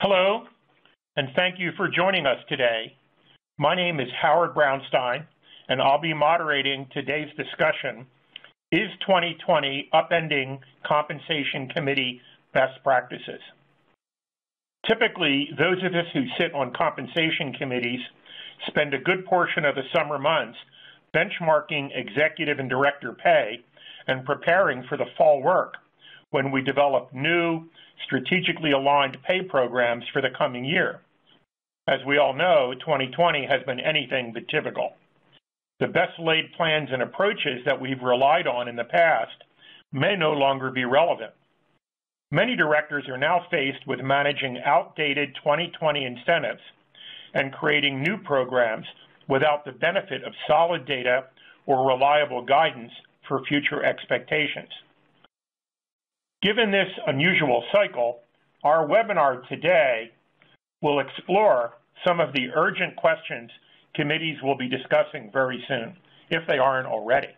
Hello, and thank you for joining us today. My name is Howard Brownstein, and I'll be moderating today's discussion, Is 2020 Upending Compensation Committee Best Practices? Typically, those of us who sit on compensation committees spend a good portion of the summer months benchmarking executive and director pay and preparing for the fall work when we develop new, strategically aligned pay programs for the coming year. As we all know, 2020 has been anything but typical. The best laid plans and approaches that we've relied on in the past may no longer be relevant. Many directors are now faced with managing outdated 2020 incentives and creating new programs without the benefit of solid data or reliable guidance for future expectations. Given this unusual cycle, our webinar today will explore some of the urgent questions committees will be discussing very soon, if they aren't already.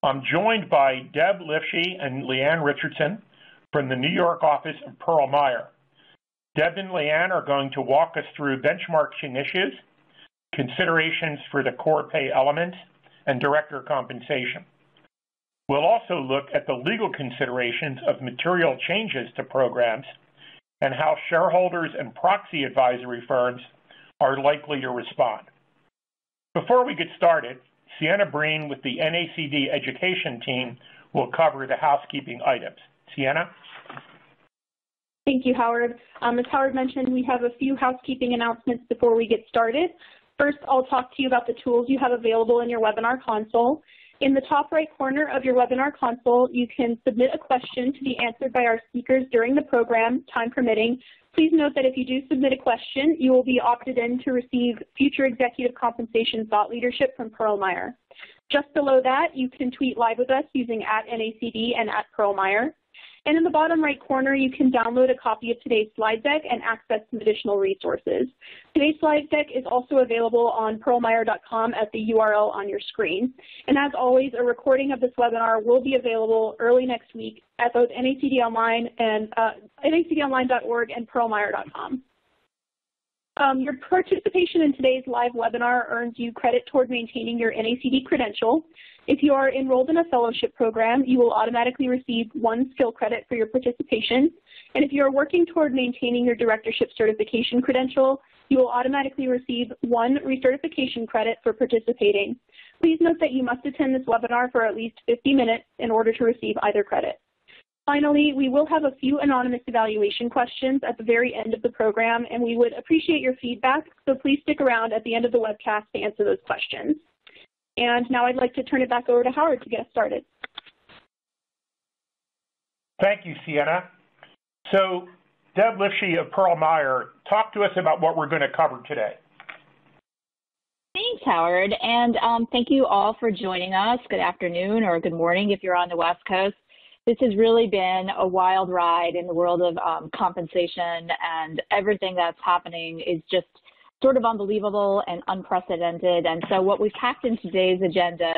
I'm joined by Deb Lifshey and Leanne Richardson from the New York office of Pearl Meyer. Deb and Leanne are going to walk us through benchmarking issues, considerations for the core pay elements, and director compensation. We'll also look at the legal considerations of material changes to programs and how shareholders and proxy advisory firms are likely to respond. Before we get started, Sienna Breen with the NACD education team will cover the housekeeping items. Sienna? Thank you, Howard. As Howard mentioned, we have a few housekeeping announcements before we get started. First, I'll talk to you about the tools you have available in your webinar console. In the top right corner of your webinar console, you can submit a question to be answered by our speakers during the program, time permitting. Please note that if you do submit a question, you will be opted in to receive future executive compensation thought leadership from Pearl Meyer. Just below that, you can tweet live with us using @NACD and @PearlMeyer. And in the bottom right corner, you can download a copy of today's slide deck and access some additional resources. Today's slide deck is also available on pearlmeyer.com at the URL on your screen. And as always, a recording of this webinar will be available early next week at both NACD Online and nacdonline.org and pearlmeyer.com. Your participation in today's live webinar earns you credit toward maintaining your NACD credential. If you are enrolled in a fellowship program, you will automatically receive 1 skill credit for your participation. And if you are working toward maintaining your directorship certification credential, you will automatically receive 1 recertification credit for participating. Please note that you must attend this webinar for at least 50 minutes in order to receive either credit. Finally, we will have a few anonymous evaluation questions at the very end of the program, and we would appreciate your feedback, so please stick around at the end of the webcast to answer those questions. And now I'd like to turn it back over to Howard to get us started. Thank you, Sienna. So, Deb Lifshey of Pearl Meyer, talk to us about what we're going to cover today. Thanks, Howard, and thank you all for joining us. Good afternoon or good morning if you're on the West Coast. This has really been a wild ride in the world of compensation, and everything that's happening is just sort of unbelievable and unprecedented. And so what we've packed in today's agenda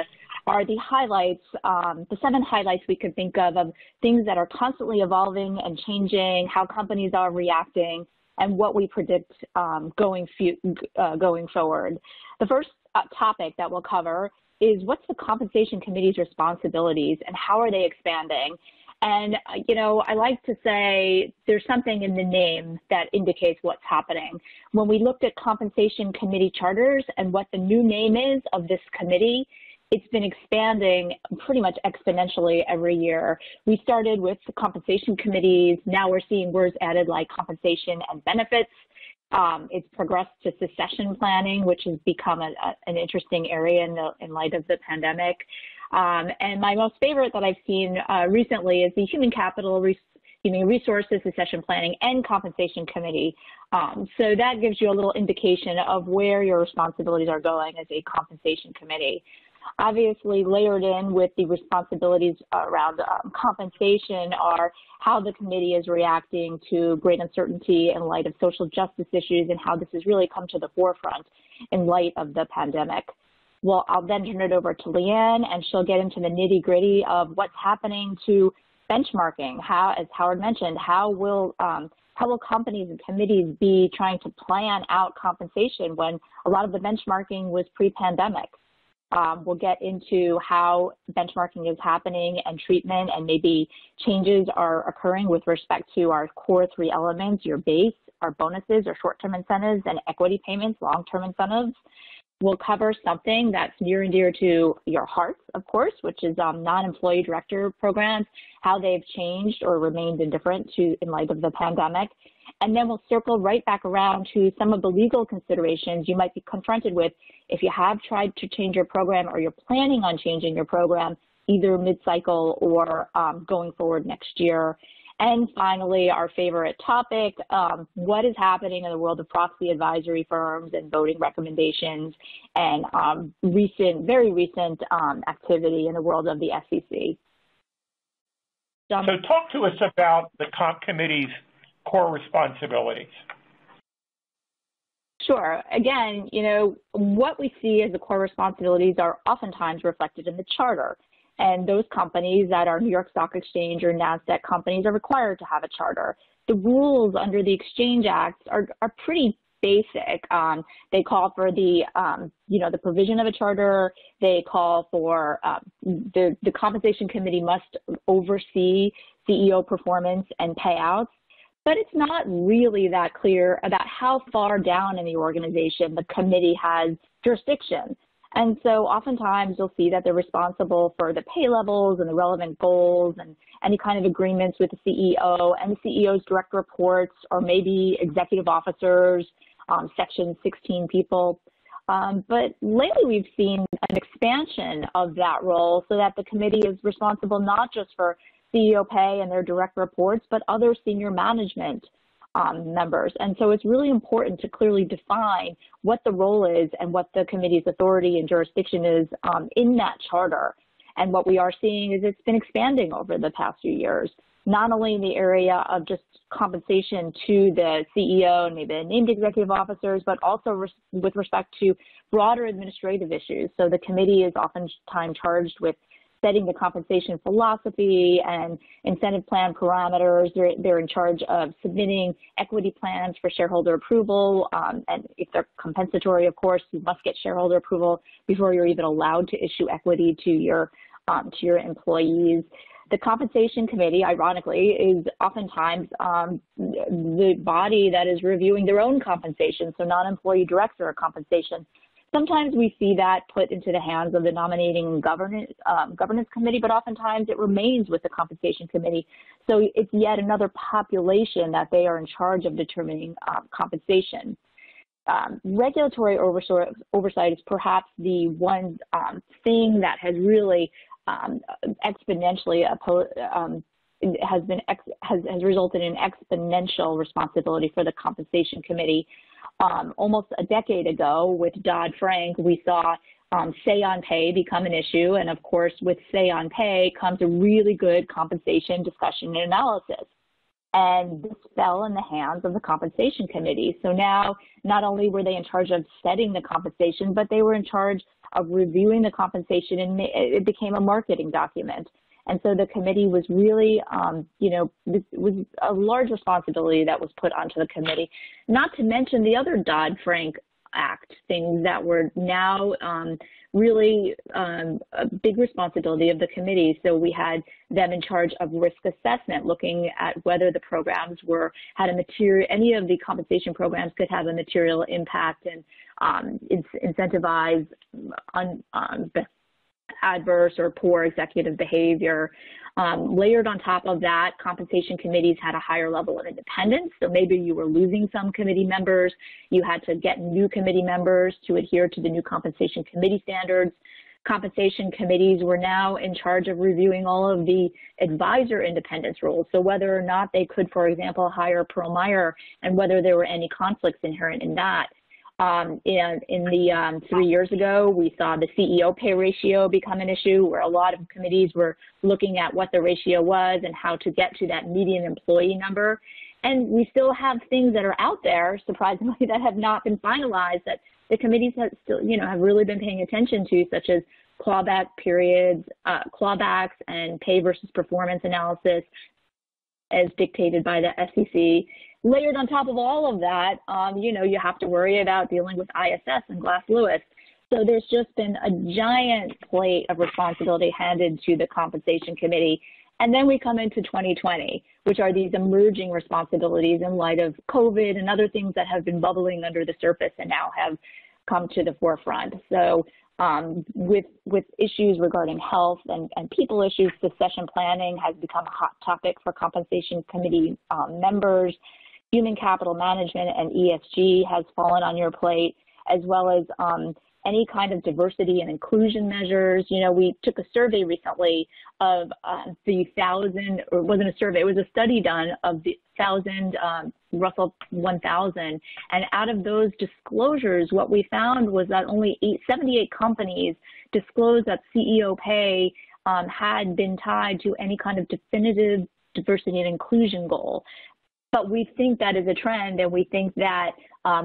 are the highlights, the 7 highlights we could think of things that are constantly evolving and changing, how companies are reacting, and what we predict going forward. The first topic that we'll cover is what's the compensation committee's responsibilities and how are they expanding? And, you know, I like to say there's something in the name that indicates what's happening. When we looked at compensation committee charters and what the new name is of this committee, it's been expanding pretty much exponentially every year. We started with the compensation committees. Now we're seeing words added like compensation and benefits. It's progressed to succession planning, which has become an interesting area in light of the pandemic. And my most favorite that I've seen recently is the Human Capital, Human Resources, Succession Planning, and Compensation Committee. So that gives you a little indication of where your responsibilities are going as a compensation committee. Obviously, layered in with the responsibilities around compensation are how the committee is reacting to great uncertainty in light of social justice issues and how this has really come to the forefront in light of the pandemic. Well, I'll then turn it over to Leanne, and she'll get into the nitty-gritty of what's happening to benchmarking. How, as Howard mentioned, how will companies and committees be trying to plan out compensation when a lot of the benchmarking was pre-pandemic? We'll get into how benchmarking is happening and treatment, and maybe changes are occurring with respect to our core 3 elements, your base, our bonuses, our short-term incentives, and equity payments, long-term incentives. We'll cover something that's near and dear to your hearts, of course, which is non-employee director programs, how they've changed or remained indifferent in light of the pandemic. And then we'll circle right back around to some of the legal considerations you might be confronted with if you have tried to change your program or you're planning on changing your program, either mid-cycle or going forward next year. And finally, our favorite topic, what is happening in the world of proxy advisory firms and voting recommendations and very recent activity in the world of the SEC. So talk to us about the comp committee's core responsibilities. Sure. Again, what we see as the core responsibilities are oftentimes reflected in the charter. And those companies that are New York Stock Exchange or NASDAQ companies are required to have a charter. The rules under the Exchange Act are pretty basic. They call for the provision of a charter. They call for the compensation committee must oversee CEO performance and payouts. But it's not really that clear about how far down in the organization the committee has jurisdiction. And so oftentimes you'll see that they're responsible for the pay levels and the relevant goals and any kind of agreements with the CEO and the CEO's direct reports or maybe executive officers, Section 16 people. But lately we've seen an expansion of that role so that the committee is responsible not just for CEO pay and their direct reports, but other senior management members. And so it's really important to clearly define what the role is and what the committee's authority and jurisdiction is in that charter. And what we are seeing is it's been expanding over the past few years, not only in the area of just compensation to the CEO and maybe the named executive officers, but also with respect to broader administrative issues. So the committee is oftentimes charged with setting the compensation philosophy and incentive plan parameters. They're in charge of submitting equity plans for shareholder approval. And if they're compensatory, of course, you must get shareholder approval before you're even allowed to issue equity to your employees. The compensation committee, ironically, is oftentimes the body that is reviewing their own compensation, so non-employee director compensation. Sometimes we see that put into the hands of the nominating governance committee, but oftentimes it remains with the compensation committee. So it's yet another population that they are in charge of determining compensation. Regulatory oversight is perhaps the one thing that has really exponentially has resulted in exponential responsibility for the compensation committee. Almost a decade ago with Dodd-Frank, we saw say on pay become an issue. And of course, with say on pay comes a really good compensation discussion and analysis. And this fell in the hands of the compensation committee. So now, not only were they in charge of setting the compensation, but they were in charge of reviewing the compensation, and it became a marketing document. And so the committee was really, it was a large responsibility that was put onto the committee, not to mention the other Dodd-Frank Act things that were now really a big responsibility of the committee. So we had them in charge of risk assessment, looking at whether the programs had a material, any of the compensation programs could have a material impact and incentivize adverse or poor executive behavior. Layered on top of that, compensation committees had a higher level of independence. So maybe you were losing some committee members. You had to get new committee members to adhere to the new compensation committee standards. Compensation committees were now in charge of reviewing all of the advisor independence rules. So whether or not they could, for example, hire Pearl Meyer and whether there were any conflicts inherent in that. In the 3 years ago, we saw the CEO pay ratio become an issue where a lot of committees were looking at what the ratio was and how to get to that median employee number. And we still have things that are out there, surprisingly, that have not been finalized that the committees have still, have really been paying attention to, such as clawback periods, clawbacks, and pay versus performance analysis as dictated by the SEC. Layered on top of all of that, you know, you have to worry about dealing with ISS and Glass Lewis. So there's just been a giant plate of responsibility handed to the Compensation Committee. And then we come into 2020, which are these emerging responsibilities in light of COVID and other things that have been bubbling under the surface and now have come to the forefront. So with issues regarding health and people issues, succession planning has become a hot topic for Compensation Committee members. Human capital management and ESG has fallen on your plate, as well as any kind of diversity and inclusion measures. You know, we took a survey recently of the 1,000, or it wasn't a survey, it was a study done of the 1,000 Russell 1000. And out of those disclosures, what we found was that only 78 companies disclosed that CEO pay had been tied to any kind of definitive diversity and inclusion goal. But we think that is a trend, and we think that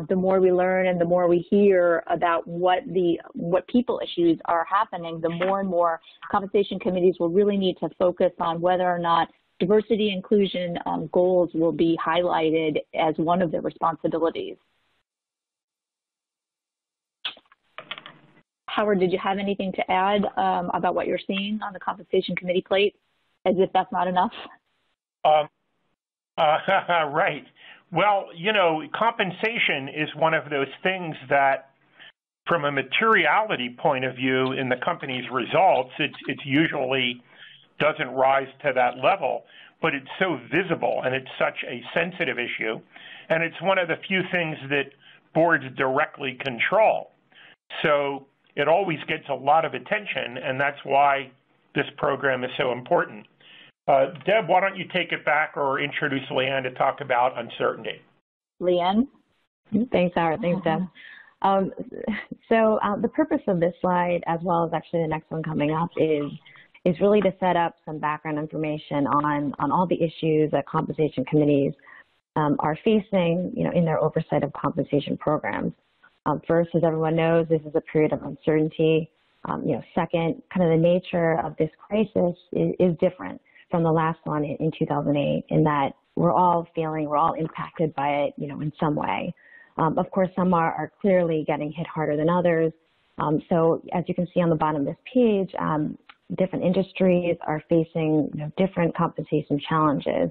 the more we learn and the more we hear about what people issues are happening, the more and more compensation committees will really need to focus on whether or not diversity inclusion goals will be highlighted as one of their responsibilities. Howard, did you have anything to add about what you're seeing on the compensation committee plate, as if that's not enough? Right. Well, you know, compensation is one of those things that, from a materiality point of view in the company's results, it usually doesn't rise to that level, but it's so visible and it's such a sensitive issue, and it's one of the few things that boards directly control. So it always gets a lot of attention, and that's why this program is so important. Deb, why don't you take it back or introduce Leanne to talk about uncertainty? Leanne? Thanks, Howard. Thanks, Deb. The purpose of this slide, as well as actually the next one coming up, is really to set up some background information on all the issues that compensation committees are facing, you know, in their oversight of compensation programs. First, as everyone knows, this is a period of uncertainty. You know, second, kind of the nature of this crisis is different from the last one in 2008, in that we're all impacted by it, you know, in some way. Of course, some are clearly getting hit harder than others. So as you can see on the bottom of this page, different industries are facing, you know, different compensation challenges.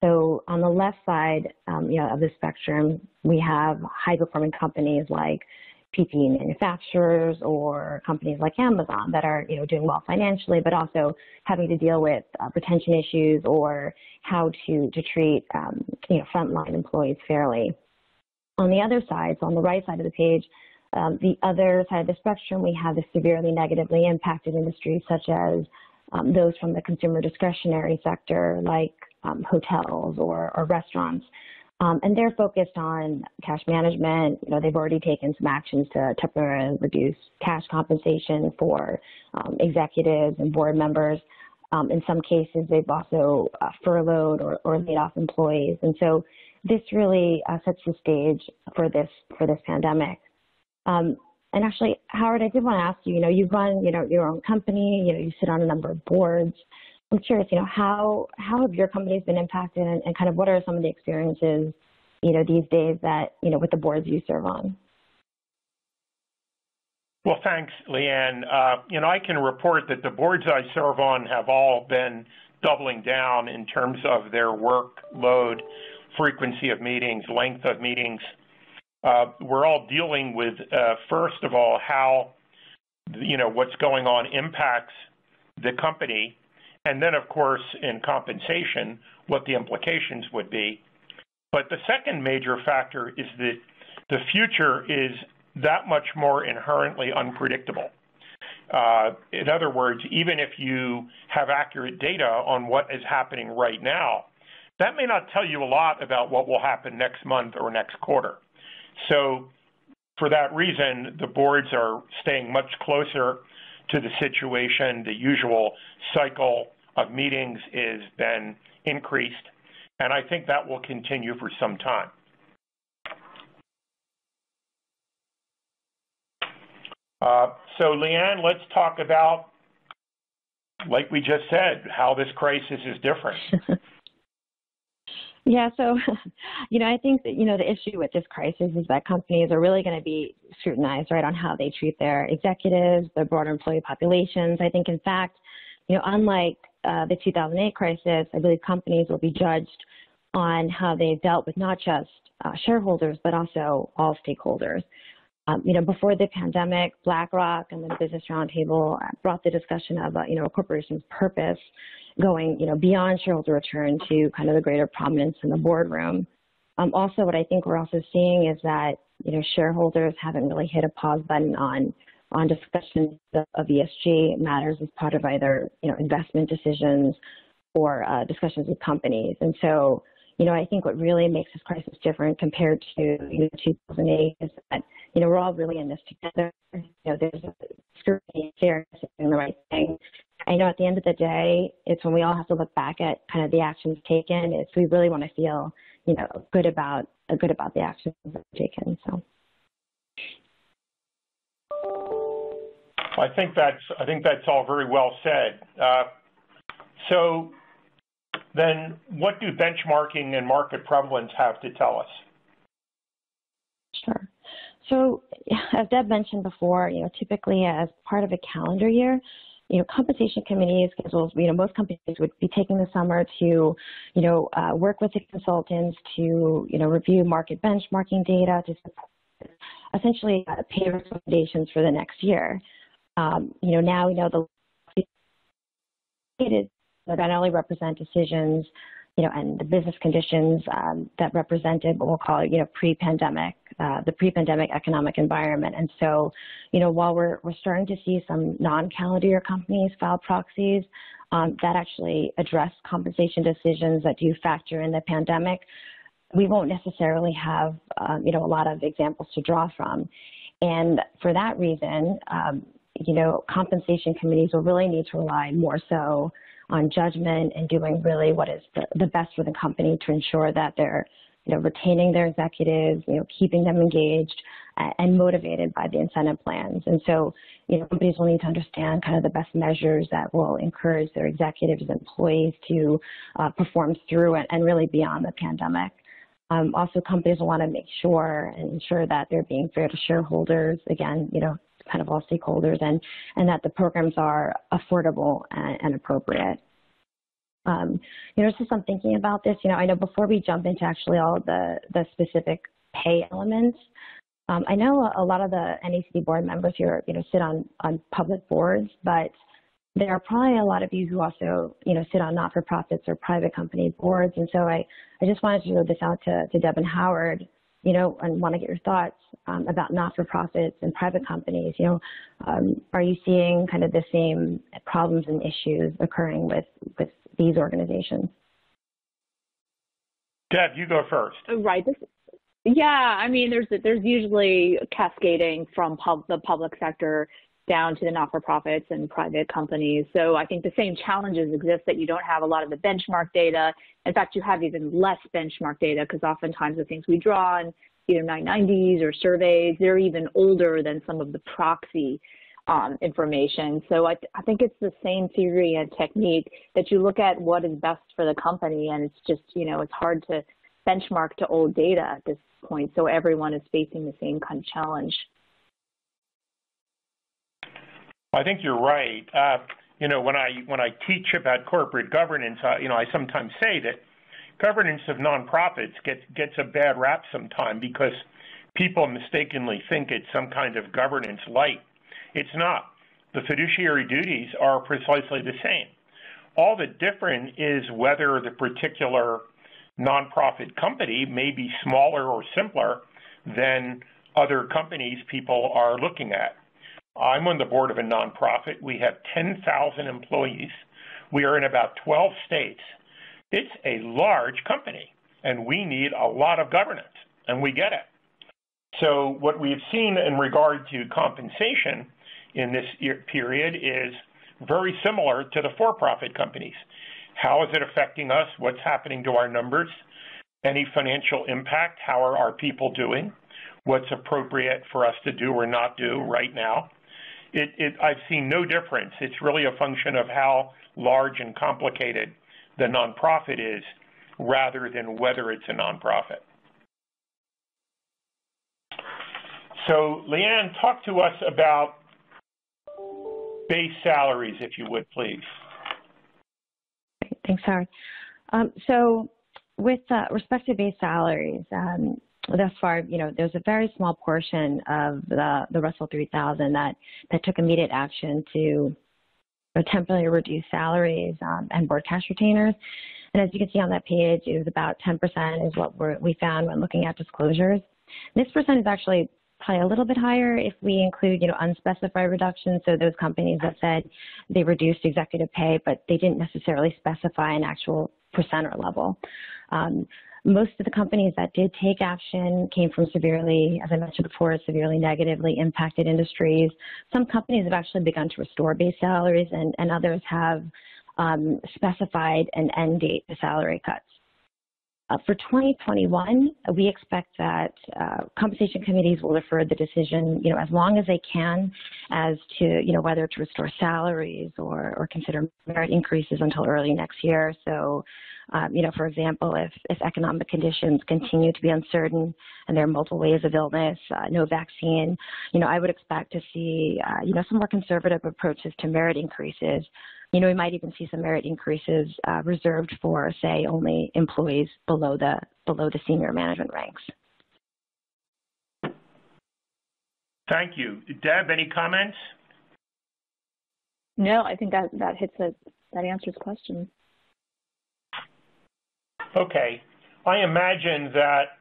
So on the left side, you know, of the spectrum, we have high-performing companies like PPE manufacturers or companies like Amazon that are, you know, doing well financially, but also having to deal with retention issues or how to treat, you know, frontline employees fairly. On the other side, so on the right side of the page, the other side of the spectrum, we have the severely negatively impacted industries, such as those from the consumer discretionary sector, like hotels or restaurants. And they're focused on cash management. You know, they've already taken some actions to temporarily reduce cash compensation for executives and board members. In some cases, they've also furloughed or laid off employees. And so this really sets the stage for this pandemic. And actually, Howard, I did want to ask you, you know, you run, you know, your own company, you know, you sit on a number of boards. I'm curious, you know, how have your companies been impacted, and kind of what are some of the experiences, you know, these days that, you know, with the boards you serve on? Well, thanks, Leanne. You know, I can report that the boards I serve on have all been doubling down in terms of their workload, frequency of meetings, length of meetings. We're all dealing with, first of all, how, you know, what's going on impacts the company. And then, of course, in compensation, what the implications would be. But the second major factor is that the future is that much more inherently unpredictable. In other words, even if you have accurate data on what is happening right now, that may not tell you a lot about what will happen next month or next quarter. So for that reason, the boards are staying much closer to the situation. The usual cycle of meetings has been increased, and I think that will continue for some time. So Leanne, let's talk about, like we just said, how this crisis is different. Yeah, so, I think that, the issue with this crisis is that companies are really going to be scrutinized, right, on how they treat their executives, their broader employee populations. I think, in fact, unlike the 2008 crisis, I believe companies will be judged on how they've dealt with not just shareholders, but also all stakeholders. Before the pandemic, BlackRock and the Business Roundtable brought the discussion of, a corporation's purpose going, beyond shareholder return to kind of the greater prominence in the boardroom. Also, what I think we're also seeing is that, shareholders haven't really hit a pause button on discussions of ESG matters as part of either, investment decisions or discussions with companies. And so, I think what really makes this crisis different compared to 2008 is that, we're all really in this together. There's a scrutiny, fairness, doing the right thing. I know at the end of the day, it's when we all have to look back at kind of the actions taken. It's we really want to feel, good about the actions that are taken. So. I think that's all very well said. So then, what do benchmarking and market prevalence have to tell us? Sure. So, as Deb mentioned before, typically as part of a calendar year, compensation committees, most companies would be taking the summer to, work with the consultants to, review market benchmarking data to support, essentially pay recommendations for the next year. Now we know the not only represent decisions, and the business conditions that represented what we'll call, pre-pandemic, the pre-pandemic economic environment. And so, while we're starting to see some non-calendar year companies file proxies that actually address compensation decisions that do factor in the pandemic, we won't necessarily have, a lot of examples to draw from. And for that reason, compensation committees will really need to rely more so on judgment and doing really what is the best for the company to ensure that they're, retaining their executives, keeping them engaged and motivated by the incentive plans. And so, companies will need to understand kind of the best measures that will encourage their executives and employees to perform through and really beyond the pandemic. Also, companies will want to make sure and ensure that they're being fair to shareholders, again, kind of all stakeholders, and that the programs are affordable and appropriate. Just I'm thinking about this, I know before we jump into actually all of the specific pay elements, I know a lot of the NACD board members here, sit on public boards, but there are probably a lot of you who also, sit on not-for-profits or private company boards. And so I just wanted to throw this out to Deb and Howard, and want to get your thoughts about not-for-profits and private companies. Are you seeing kind of the same problems and issues occurring with these organizations? Deb, you go first. Right. Yeah, I mean, there's usually cascading from the public sector down to the not-for-profits and private companies. So I think the same challenges exist, that you don't have a lot of the benchmark data. In fact, you have even less benchmark data, because oftentimes the things we draw on, either 990s or surveys, they're even older than some of the proxy information. So I think it's the same theory and technique, that you look at what is best for the company, and it's just, it's hard to benchmark to old data at this point. So everyone is facing the same kind of challenge. I think you're right. When I teach about corporate governance, I sometimes say that governance of nonprofits gets a bad rap sometime, because people mistakenly think it's some kind of governance light. It's not. The fiduciary duties are precisely the same. All the different is whether the particular nonprofit company may be smaller or simpler than other companies people are looking at. I'm on the board of a nonprofit. We have 10,000 employees. We are in about 12 states. It's a large company, and we need a lot of governance, and we get it. So what we've seen in regard to compensation in this period is very similar to the for-profit companies. How is it affecting us? What's happening to our numbers? Any financial impact? How are our people doing? What's appropriate for us to do or not do right now? I've seen no difference. It's really a function of how large and complicated the nonprofit is rather than whether it's a nonprofit. So, Leanne, talk to us about base salaries, if you would, please. Thanks, Howard. So with respect to base salaries, thus far, there's a very small portion of the Russell 3000 that took immediate action to temporarily reduce salaries and board cash retainers. And as you can see on that page, it was about 10% is what we found when looking at disclosures. This percent is actually probably a little bit higher if we include, unspecified reductions. So those companies that said they reduced executive pay, but they didn't necessarily specify an actual percent or level. Most of the companies that did take action came from severely, as I mentioned before, severely negatively impacted industries. Some companies have actually begun to restore base salaries, and others have specified an end date to salary cuts. For 2021, we expect that compensation committees will defer the decision, as long as they can, as to, whether to restore salaries or consider merit increases until early next year. So, for example, if economic conditions continue to be uncertain and there are multiple waves of illness, no vaccine, I would expect to see, some more conservative approaches to merit increases. We might even see some merit increases reserved for, say, only employees below the senior management ranks. Thank you. Deb, any comments? No, I think that answers the question. Okay. I imagine that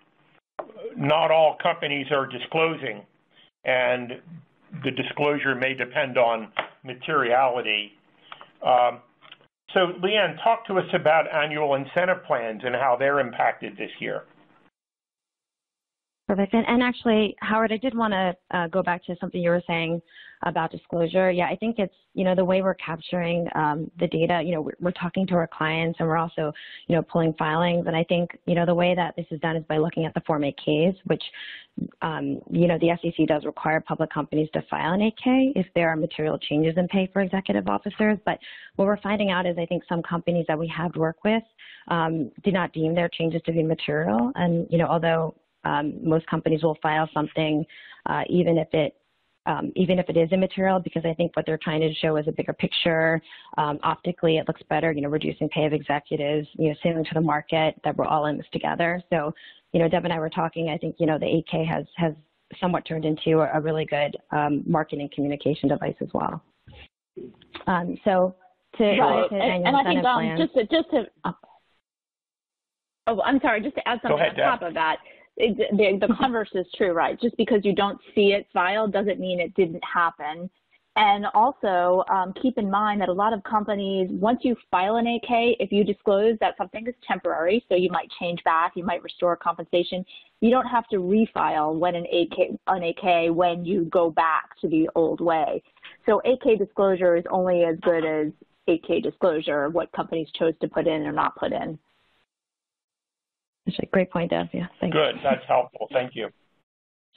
not all companies are disclosing, and the disclosure may depend on materiality. So, Leanne, talk to us about annual incentive plans and how they're impacted this year. Perfect. And actually, Howard, I did want to go back to something you were saying about disclosure. Yeah, I think it's, the way we're capturing the data, we're talking to our clients and we're also, pulling filings. And I think, the way that this is done is by looking at the Form 8Ks, which, the SEC does require public companies to file an 8K if there are material changes in pay for executive officers. But what we're finding out is I think some companies that we have worked with do not deem their changes to be material. And, although most companies will file something even if it is immaterial, because I think what they're trying to show is a bigger picture. Optically, it looks better, reducing pay of executives, signaling to the market that we're all in this together. So, Deb and I were talking, I think, the 8K has somewhat turned into a really good marketing communication device as well. So to and I think just to I'm sorry, just to add something on top of that. The converse is true, right? Just because you don't see it filed doesn't mean it didn't happen. And also keep in mind that a lot of companies, once you file an 8K, if you disclose that something is temporary, so you might change back, you might restore compensation, you don't have to refile when an 8K when you go back to the old way. So 8K disclosure is only as good as 8K disclosure, what companies chose to put in or not put in. Great point, Deb. Yeah, thank you. Good. That's helpful. Thank you.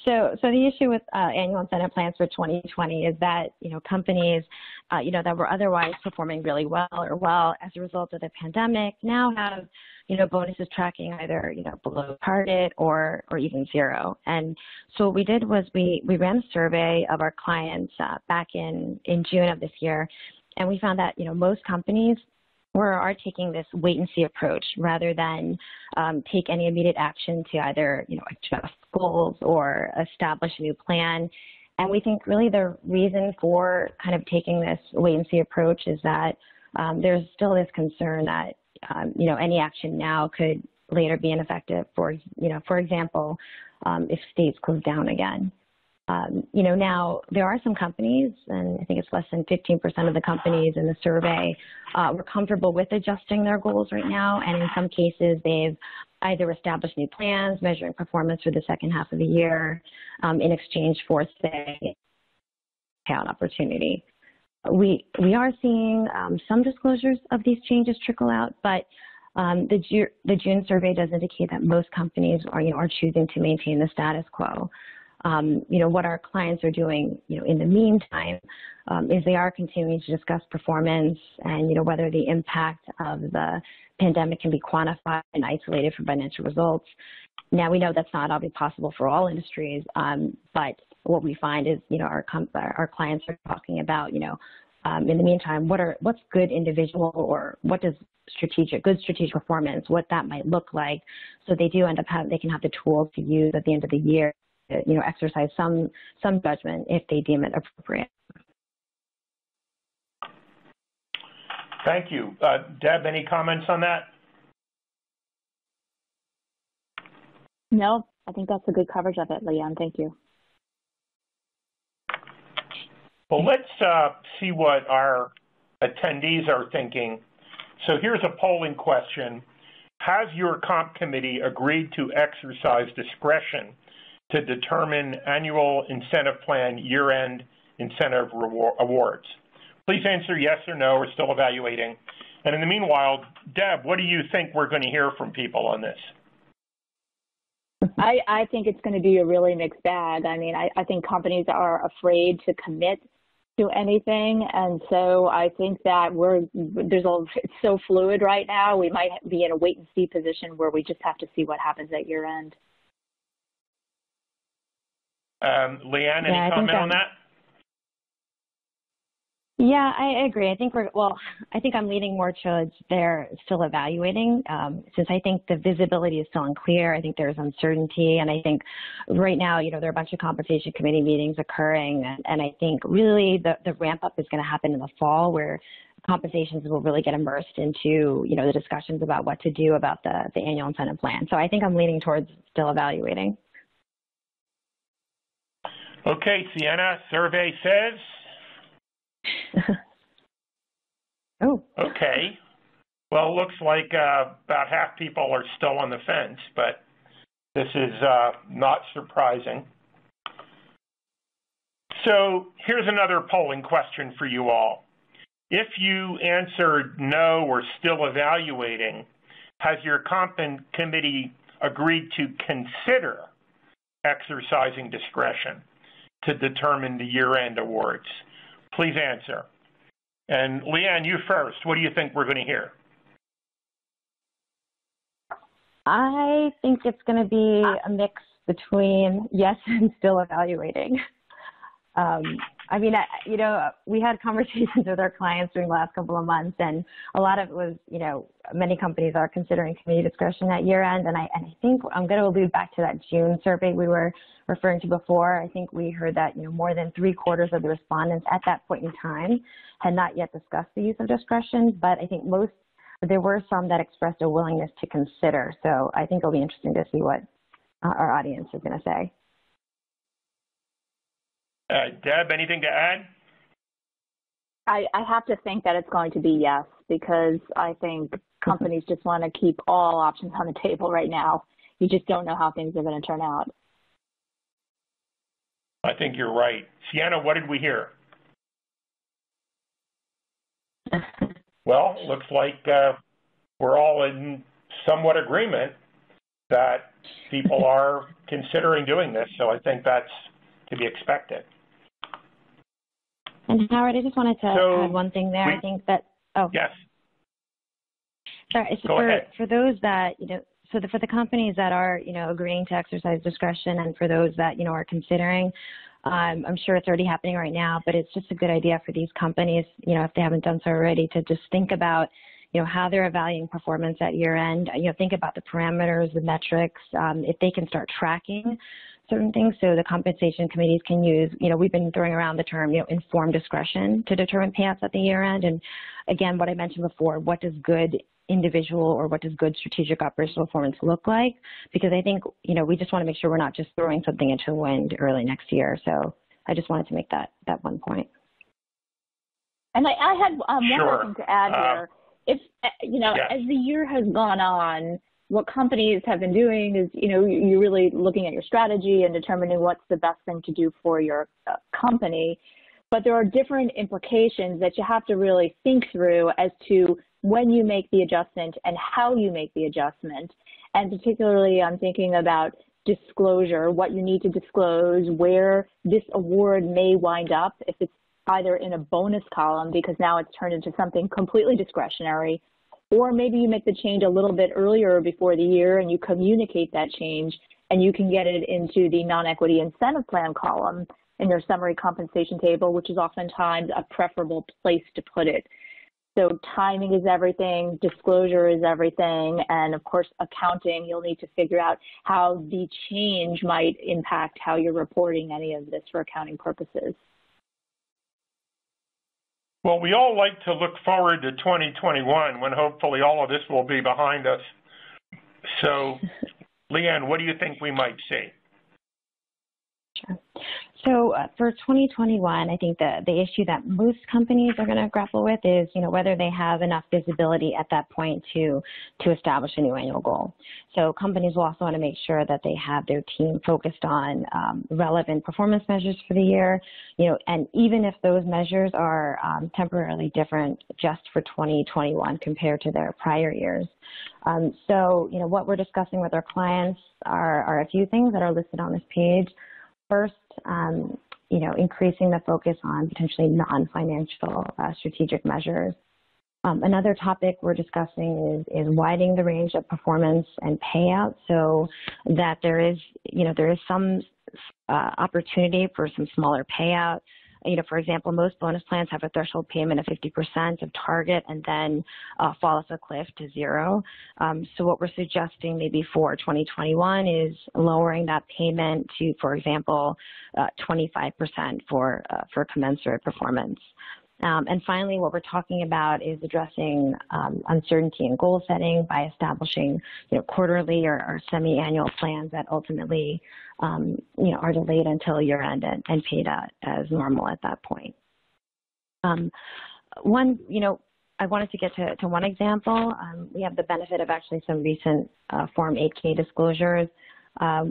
So the issue with annual incentive plans for 2020 is that, companies, that were otherwise performing really well as a result of the pandemic now have, bonuses tracking either, below target or even zero. And so what we did was we ran a survey of our clients back in June of this year, and we found that, most companies are taking this wait-and-see approach rather than take any immediate action to either, adjust goals or establish a new plan. And we think really the reason for kind of taking this wait-and-see approach is that there's still this concern that, any action now could later be ineffective. For example, if states close down again. Now there are some companies, and I think it's less than 15% of the companies in the survey were comfortable with adjusting their goals right now. And in some cases, they've either established new plans, measuring performance for the second half of the year in exchange for, say, payout opportunity. We are seeing some disclosures of these changes trickle out, but the June survey does indicate that most companies are choosing to maintain the status quo. What our clients are doing, in the meantime, is they are continuing to discuss performance and, whether the impact of the pandemic can be quantified and isolated from financial results. Now, we know that's not obviously possible for all industries, but what we find is, our clients are talking about, in the meantime, what's good individual or what does good strategic performance, what that might look like. So they do end up they can have the tools to use at the end of the year, exercise some judgment if they deem it appropriate. Thank you. Deb, any comments on that? No, I think that's a good coverage of it, Leanne. Thank you. Well, let's see what our attendees are thinking. So here's a polling question. Has your comp committee agreed to exercise discretion to determine annual incentive plan year-end incentive awards? Please answer yes or no. We're still evaluating. And in the meanwhile, Deb, what do you think we're going to hear from people on this? I think it's going to be a really mixed bag. I mean, I think companies are afraid to commit to anything, and so I think that it's so fluid right now. We might be in a wait-and-see position where we just have to see what happens at year-end. Leanne, any comment on that? Yeah, I agree. I think I'm leaning more towards they're still evaluating, since I think the visibility is still unclear. I think there's uncertainty, and I think right now, there are a bunch of compensation committee meetings occurring, and I think really the ramp up is going to happen in the fall, where compensations will really get immersed into, the discussions about what to do about the annual incentive plan. So I think I'm leaning towards still evaluating. Okay, Sienna, survey says. Oh. Okay. Well, it looks like about half people are still on the fence, but this is not surprising. So here's another polling question for you all. If you answered no or still evaluating, has your comp committee agreed to consider exercising discretion to determine the year-end awards? Please answer. And Leanne, you first. What do you think we're going to hear? I think it's going to be a mix between yes and still evaluating. I mean, we had conversations with our clients during the last couple of months, and a lot of it was, many companies are considering committee discretion at year end. And I think I'm going to allude back to that June survey we were referring to before. I think we heard that, more than 3/4 of the respondents at that point in time had not yet discussed the use of discretion, but I think there were some that expressed a willingness to consider. So I think it'll be interesting to see what our audience is going to say. Deb, anything to add? I have to think that it's going to be yes, because I think companies just want to keep all options on the table right now. You just don't know how things are going to turn out. I think you're right. Sienna, what did we hear? Well, looks like we're all in somewhat agreement that people are considering doing this, so I think that's to be expected. And Howard, I just wanted to add one thing there. I think that, yes. Sorry, for those that, for the companies that are, agreeing to exercise discretion, and for those that, are considering, I'm sure it's already happening right now, but it's just a good idea for these companies, if they haven't done so already, to just think about, how they're evaluating performance at year end. Think about the parameters, the metrics, if they can start tracking certain things, so the compensation committees can use, we've been throwing around the term, informed discretion to determine payouts at the year end. And again, what I mentioned before, what does good individual or what does good strategic operational performance look like? Because I think, we just want to make sure we're not just throwing something into the wind early next year. So I just wanted to make that one point. And I had one Sure. more thing to add here. If, yes. As the year has gone on, what companies have been doing is, you're really looking at your strategy and determining what's the best thing to do for your company. But there are different implications that you have to really think through as to when you make the adjustment and how you make the adjustment. And particularly, I'm thinking about disclosure, what you need to disclose, where this award may wind up, if it's either in a bonus column because now it's turned into something completely discretionary, or maybe you make the change a little bit earlier before the year and you communicate that change and you can get it into the non-equity incentive plan column in your summary compensation table, which is oftentimes a preferable place to put it. So timing is everything, disclosure is everything, and of course accounting, you'll need to figure out how the change might impact how you're reporting any of this for accounting purposes. Well, we all like to look forward to 2021 when hopefully all of this will be behind us. So, Leanne, what do you think we might see? Sure. So for 2021, I think the issue that most companies are going to grapple with is, whether they have enough visibility at that point to establish a new annual goal. So companies will also want to make sure that they have their team focused on relevant performance measures for the year, and even if those measures are temporarily different just for 2021 compared to their prior years. So, what we're discussing with our clients are a few things that are listed on this page. First, increasing the focus on potentially non-financial strategic measures. Another topic we're discussing is widening the range of performance and payout so that there is some opportunity for some smaller payout. For example, most bonus plans have a threshold payment of 50% of target and then fall off a cliff to 0. So what we're suggesting maybe for 2021 is lowering that payment to, for example, 25% for commensurate performance. And finally, what we're talking about is addressing uncertainty in goal setting by establishing, quarterly or semi-annual plans that ultimately, are delayed until year end and paid out as normal at that point. I wanted to get to one example. We have the benefit of actually some recent Form 8K disclosures.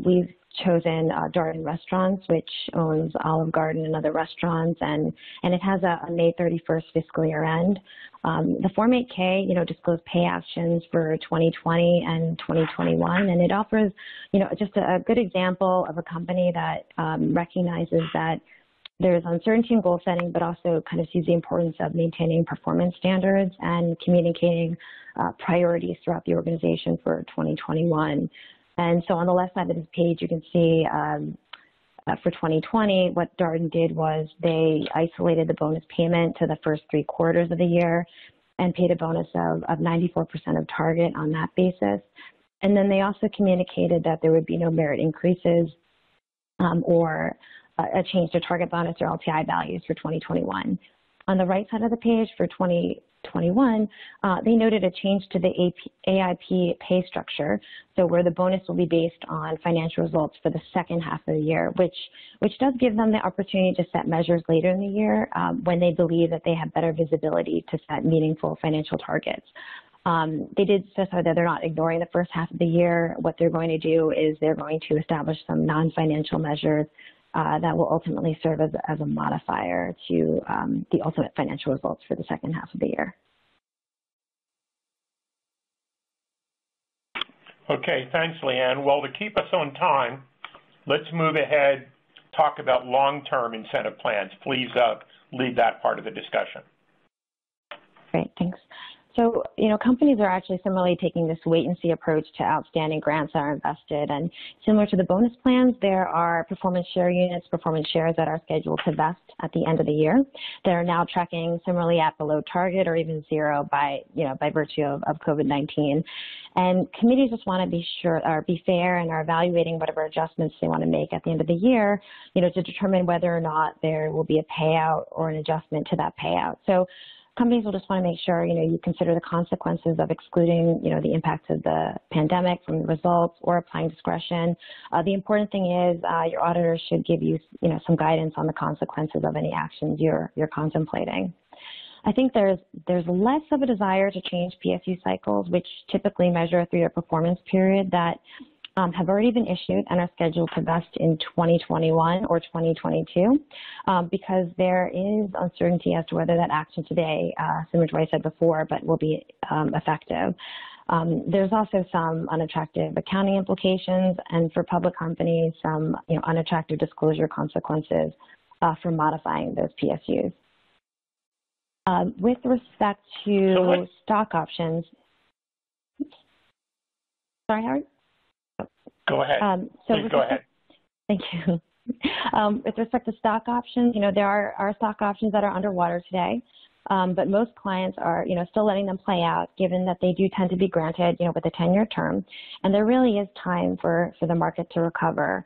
We've chosen Darden Restaurants, which owns Olive Garden and other restaurants, and it has a May 31st fiscal year end. The Form 8K, disclosed pay actions for 2020 and 2021, and it offers, just a good example of a company that recognizes that there's uncertainty in goal setting, but also kind of sees the importance of maintaining performance standards and communicating priorities throughout the organization for 2021. And so on the left side of this page, you can see for 2020, what Darden did was they isolated the bonus payment to the first 3 quarters of the year and paid a bonus of 94% of target on that basis. And then they also communicated that there would be no merit increases or a change to target bonus or LTI values for 2021. On the right side of the page for 2021, they noted a change to the AIP pay structure, so where the bonus will be based on financial results for the second half of the year, which does give them the opportunity to set measures later in the year when they believe that they have better visibility to set meaningful financial targets. They did specify that they're not ignoring the first half of the year. What they're going to do is they're going to establish some non-financial measures that will ultimately serve as a modifier to the ultimate financial results for the second half of the year. Okay, thanks, Leanne. Well, to keep us on time, let's move ahead, talk about long-term incentive plans. Please lead that part of the discussion. Great, thanks. So, companies are actually similarly taking this wait-and-see approach to outstanding grants that are invested. And similar to the bonus plans, there are performance share units, performance shares that are scheduled to vest at the end of the year. They're now tracking similarly at below target or even 0 by virtue of COVID-19. And committees just want to be fair and are evaluating whatever adjustments they want to make at the end of the year, to determine whether or not there will be a payout or an adjustment to that payout. So companies will just want to make sure, you consider the consequences of excluding, the impacts of the pandemic from the results or applying discretion. The important thing is your auditors should give you, some guidance on the consequences of any actions you're contemplating. I think there's less of a desire to change PSU cycles, which typically measure a 3-year performance period that have already been issued and are scheduled to vest in 2021 or 2022 because there is uncertainty as to whether that action today, similar to what I said before, but will be effective. There's also some unattractive accounting implications, and for public companies, some unattractive disclosure consequences for modifying those PSUs. With respect to stock options, sorry, Howard? Go ahead. Please go ahead. Thank you. With respect to stock options, there are stock options that are underwater today, but most clients are, still letting them play out, given that they do tend to be granted, with a 10-year term, and there really is time for the market to recover.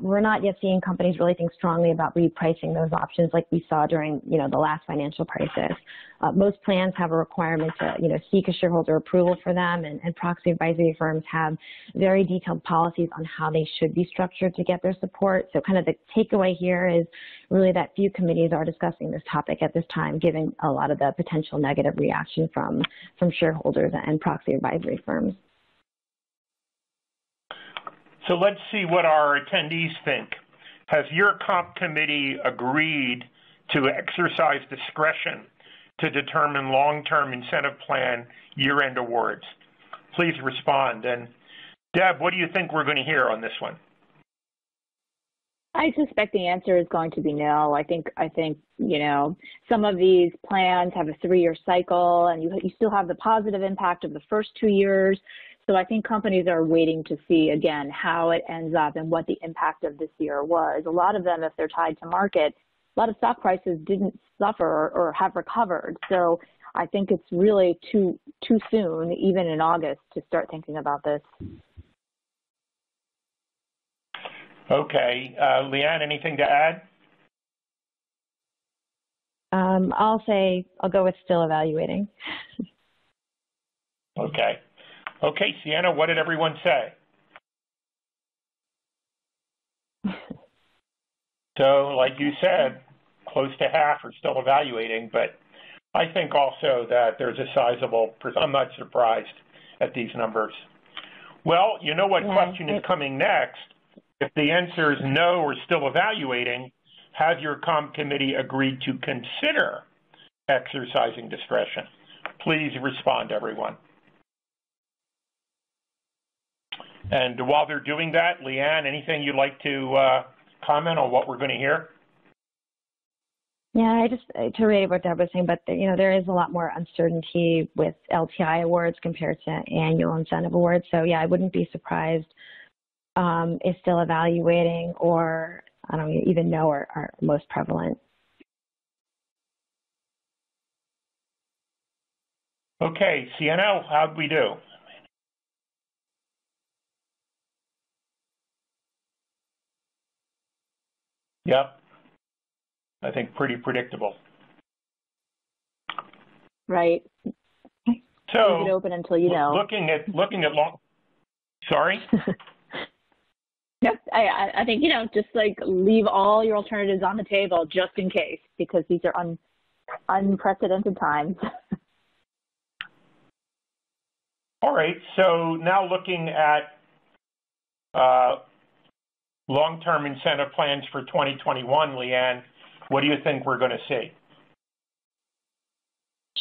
We're not yet seeing companies really think strongly about repricing those options like we saw during, the last financial crisis. Most plans have a requirement to, seek a shareholder approval for them, and proxy advisory firms have very detailed policies on how they should be structured to get their support. So kind of the takeaway here is really that few committees are discussing this topic at this time, given a lot of the potential negative reaction from shareholders and proxy advisory firms. So let's see what our attendees think. Has your comp committee agreed to exercise discretion to determine long-term incentive plan year-end awards? Please respond. And Deb, what do you think we're going to hear on this one? I suspect the answer is going to be no. I think some of these plans have a 3-year cycle, and you still have the positive impact of the first 2 years. So I think companies are waiting to see, again, how it ends up and what the impact of this year was. A lot of them, if they're tied to market, a lot of stock prices didn't suffer or have recovered. So I think it's really too soon, even in August, to start thinking about this. Okay. Leanne, anything to add? I'll go with still evaluating. Okay. Okay, Sienna, what did everyone say? So, like you said, close to half are still evaluating, but I think also that there's a sizable, I'm not surprised at these numbers. Well, you know what question is coming next? If the answer is no or still evaluating, has your comp committee agreed to consider exercising discretion? Please respond, everyone. And while they're doing that, Leanne, anything you'd like to comment on what we're going to hear? Yeah, to reiterate what Deb was saying, but there is a lot more uncertainty with LTI awards compared to annual incentive awards. So yeah, I wouldn't be surprised if still evaluating or I don't even know are most prevalent. Okay, Sienna, how'd we do? Yep, I think pretty predictable. Right. So leave it open until you know. Looking at long. Sorry. Yep, I think just like leave all your alternatives on the table just in case, because these are unprecedented times. All right. So now looking at long-term incentive plans for 2021, Leanne, what do you think we're going to see?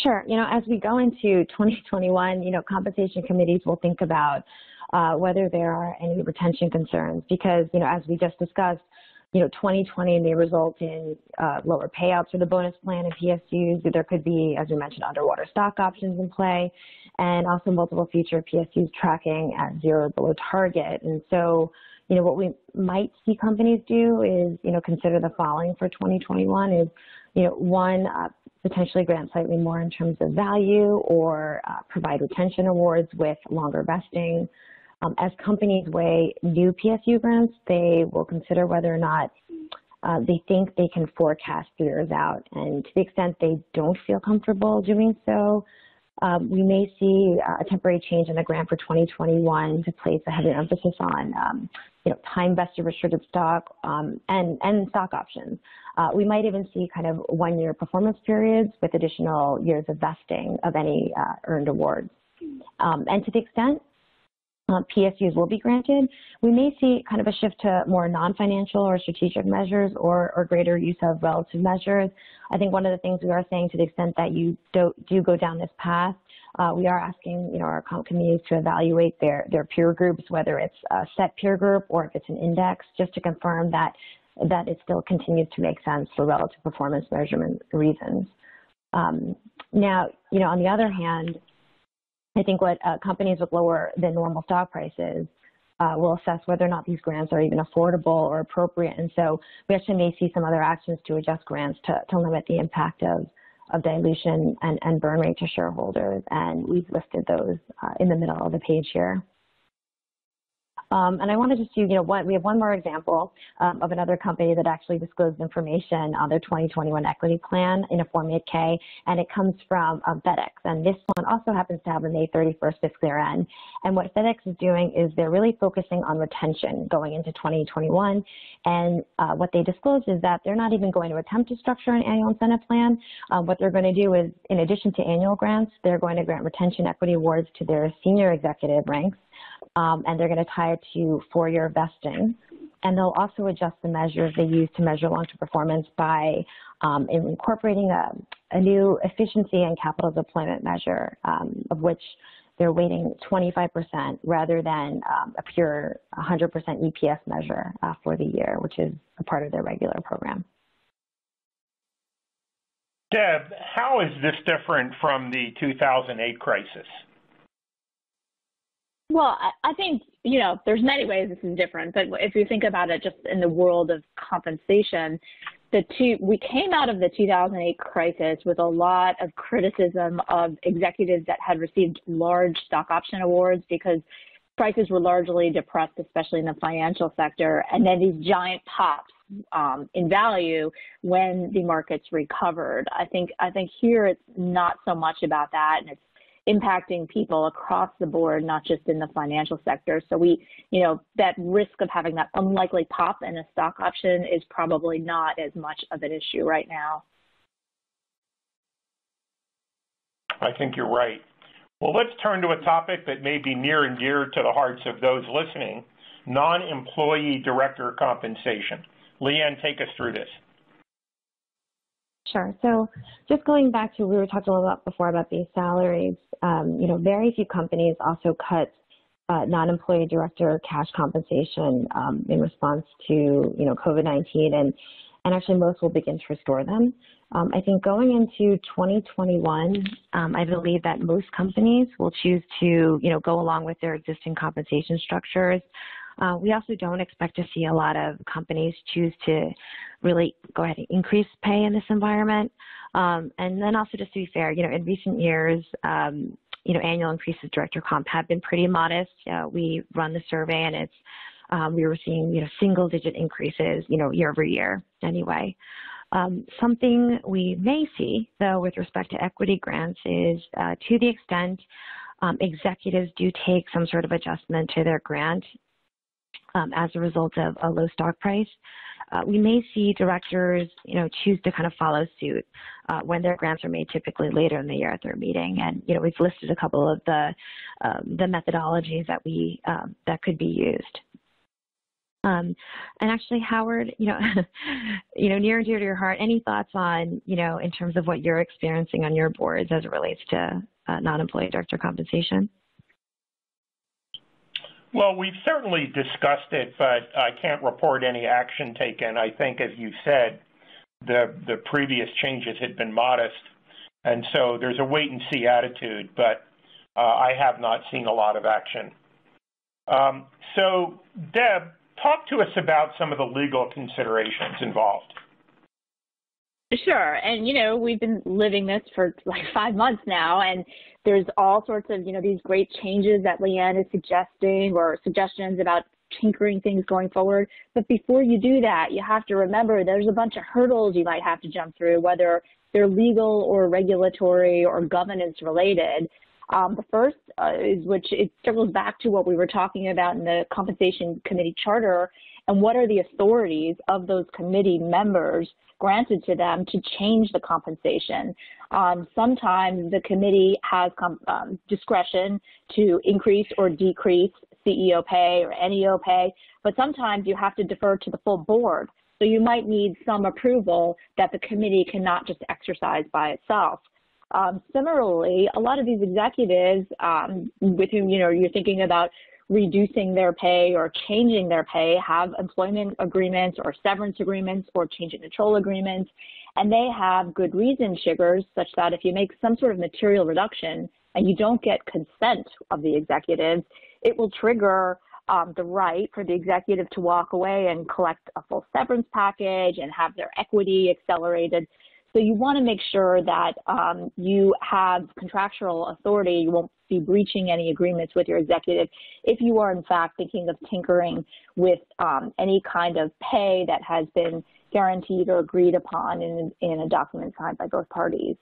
Sure. As we go into 2021, compensation committees will think about whether there are any retention concerns because, as we just discussed, 2020 may result in lower payouts for the bonus plan and PSUs. There could be, as we mentioned, underwater stock options in play, and also multiple future PSUs tracking at zero or below target. And so, what we might see companies do is, consider the following for 2021 is, one, potentially grant slightly more in terms of value or provide retention awards with longer vesting. As companies weigh new PSU grants, they will consider whether or not they think they can forecast 3 years out. And to the extent they don't feel comfortable doing so, we may see a temporary change in the grant for 2021 to place a heavy emphasis on, time-vested restricted stock and stock options. We might even see kind of 1-year performance periods with additional years of vesting of any earned awards. And to the extent PSUs will be granted, we may see kind of a shift to more non-financial or strategic measures or greater use of relative measures. I think one of the things we are saying, to the extent that you do go down this path, We are asking, our committees to evaluate their peer groups, whether it's a set peer group or if it's an index, just to confirm that it still continues to make sense for relative performance measurement reasons. Now, on the other hand, I think what companies with lower than normal stock prices will assess whether or not these grants are even affordable or appropriate. And so we actually may see some other actions to adjust grants to limit the impact of dilution and burn rate to shareholders. And we've listed those in the middle of the page here. And I wanted to see, we have one more example of another company that actually disclosed information on their 2021 equity plan in a Form 8K, and it comes from FedEx. And this one also happens to have a May 31st fiscal year end. And what FedEx is doing is they're really focusing on retention going into 2021. And what they disclosed is that they're not even going to attempt to structure an annual incentive plan. What they're going to do is, in addition to annual grants, they're going to grant retention equity awards to their senior executive ranks. And they're going to tie it to 4-year vesting. And they'll also adjust the measures they use to measure long-term performance by incorporating a new efficiency and capital deployment measure, of which they're weighting 25% rather than a pure 100% EPS measure for the year, which is a part of their regular program. Deb, how is this different from the 2008 crisis? Well, I think, there's many ways this is different, but if you think about it just in the world of compensation, we came out of the 2008 crisis with a lot of criticism of executives that had received large stock option awards because prices were largely depressed, especially in the financial sector, and then these giant pops in value when the markets recovered. I think here it's not so much about that, and it's impacting people across the board, not just in the financial sector. So that risk of having that unlikely pop in a stock option is probably not as much of an issue right now. I think you're right. Well, let's turn to a topic that may be near and dear to the hearts of those listening, non-employee director compensation. Leanne, take us through this. Sure. So just going back to, we were talking a little bit before about base salaries, very few companies also cut non-employee director cash compensation in response to, COVID-19, and actually most will begin to restore them. I think going into 2021, I believe that most companies will choose to, go along with their existing compensation structures. We also don't expect to see a lot of companies choose to really go ahead and increase pay in this environment. And then also, just to be fair, in recent years, annual increases director comp have been pretty modest. We run the survey, and it's we were seeing single-digit increases, year over year anyway. Something we may see, though, with respect to equity grants is to the extent executives do take some sort of adjustment to their grant as a result of a low stock price, we may see directors, choose to kind of follow suit when their grants are made typically later in the year at their meeting. And, we've listed a couple of the methodologies that that could be used. And actually, Howard, near and dear to your heart, any thoughts on, in terms of what you're experiencing on your boards as it relates to non-employee director compensation? Well, we've certainly discussed it, but I can't report any action taken. I think, as you said, the previous changes had been modest, and so there's a wait-and-see attitude, but I have not seen a lot of action. So, Deb, talk to us about some of the legal considerations involved. Sure, and we've been living this for like 5 months now, and there's all sorts of these great changes that Leanne is suggesting, or suggestions about tinkering things going forward. But before you do that, you have to remember there's a bunch of hurdles you might have to jump through, whether they're legal or regulatory or governance related. The first is, which it circles back to what we were talking about in the Compensation Committee Charter, and what are the authorities of those committee members granted to them to change the compensation. Sometimes the committee has discretion to increase or decrease CEO pay or NEO pay, but sometimes you have to defer to the full board. So you might need some approval that the committee cannot just exercise by itself. Similarly, a lot of these executives with whom, you're thinking about reducing their pay or changing their pay have employment agreements or severance agreements or change in control agreements, and they have good reason triggers such that if you make some sort of material reduction and you don't get consent of the executive, it will trigger the right for the executive to walk away and collect a full severance package and have their equity accelerated. So you want to make sure that you have contractual authority. You won't be breaching any agreements with your executive if you are, in fact, thinking of tinkering with any kind of pay that has been guaranteed or agreed upon in a document signed by both parties.